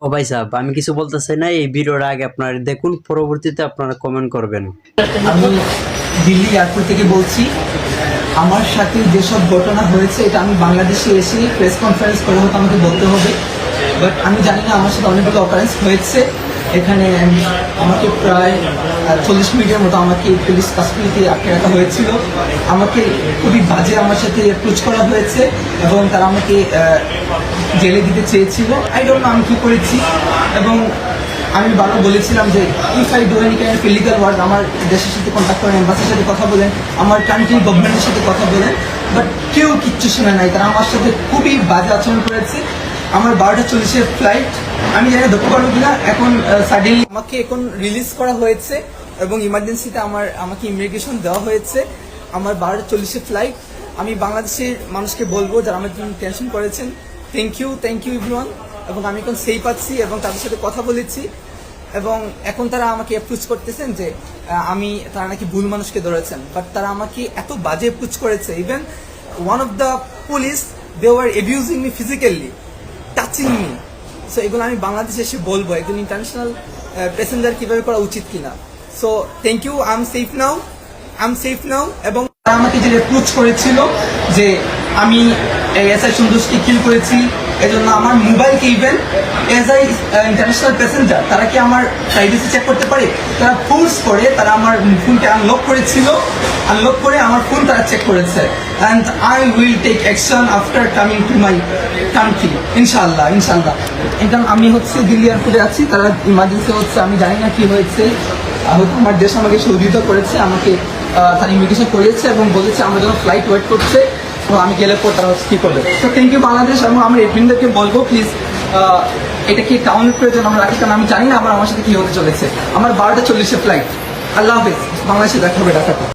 ও ভাই সাহেব, আমি কিছু বলতে চাই না। এই ভিডিওর আগে আপনারা দেখুন, পরবর্তীতে আপনারা কমেন্ট করবেন। আমি দিল্লি এয়ারপোর্ট থেকে বলছি। আমার সাথে যেসব ঘটনা হয়েছে এটা আমি বাংলাদেশে এসে প্রেস কনফারেন্স করে হয়তো আমাকে বলতে হবে, বাট আমি জানি না আমার সাথে অনেকগুলো অকারেন্স হয়েছে। এখানে আমাকে প্রায় 40 মিনিটের মতো আমাকে পুলিশ কাস্টডিতে আটকে রাখা হয়েছিল। আমাকে খুবই বাজে আমার সাথে অ্যাপ্রোচ করা হয়েছে এবং তারা আমাকে জেলে দিতে চেয়েছিল। আই ডোন্ট নো আমি কী করেছি, এবং আমি বারবার বলেছিলাম যে if I do any kind of illegal work আমার দেশের সাথে কন্ট্যাক্ট করেন, এম্বাসির সাথে কথা বলেন, আমার কান্ট্রি গভর্নমেন্টের সাথে কথা বলেন, বাট কেউ কিচ্ছু শোনে নাই। তারা আমার সাথে খুবই বাজে আচরণ করেছে। আমার 12:40 ফ্লাইট, আমি জানি ধরতে পারবো কিনা। এখন সাডেনলি আমাকে এখন রিলিজ করা হয়েছে এবং ইমার্জেন্সিতে আমাকে ইমিগ্রেশন দেওয়া হয়েছে। আমার 12:40 ফ্লাইট। আমি বাংলাদেশের মানুষকে বলবো যারা আমার জন্য টেনশন করেছেন, থ্যাংক ইউ এভরিওয়ান। এবং আমি এখন সেফ আছি এবং তাদের সাথে কথা বলেছি, এবং এখন তারা আমাকে অ্যাপ্রোচ করতেছেন যে তারা নাকি ভুল মানুষকে ধরেছেন, বাট তারা আমাকে এত বাজে অ্যাপ্রোচ করেছে। Even one of the police they were abusing me physically, touching me. So এগুলো আমি বাংলাদেশে এসে বলবো একজন ইন্টারন্যাশনাল প্যাসেঞ্জার কীভাবে করা উচিত কিনা। So thank you, I am safe now. এবং তারা আমাকে যে অ্যাপ্রোচ করেছিল যে আমি এসআই সন্তোষকে কিল করেছি, এজন্য আমার মোবাইলকে even as I international passenger তারা কি আমার প্রাইভেসি চেক করতে পারে? তারা ফোর্স করে তারা আমার ফোনকে আনলক করেছিল, আনলক করে আমার ফোন তারা চেক করেছে। And I will take action after coming to my country, ইনশাল্লাহ। এখন আমি দিল্লি এয়ারপোর্টে আছি, তারা ইমার্জেন্সি হচ্ছে, আমি জানি না কি হয়েছে। হয়তো আমার দেশ আমাকে সহযোগিতা করেছে, আমাকে তারা ইমিগ্রেশন করিয়েছে এবং বলেছে আমার জন্য ফ্লাইট ওয়েট করছে, তো আমি গেলে পর তারা কী করবে। তো থ্যাংক ইউ বাংলাদেশ। এবং আমার এডমিনদেরকে বলবো প্লিজ এটা কি ডাউনলোড করে যেন আমরা রাখি, কারণ আমি জানি না আমার সাথে কী হতে চলেছে। আমার 12:40 ফ্লাইট। আল্লাহ হাফেজ, বাংলাদেশে দেখা হবে ঢাকাতে।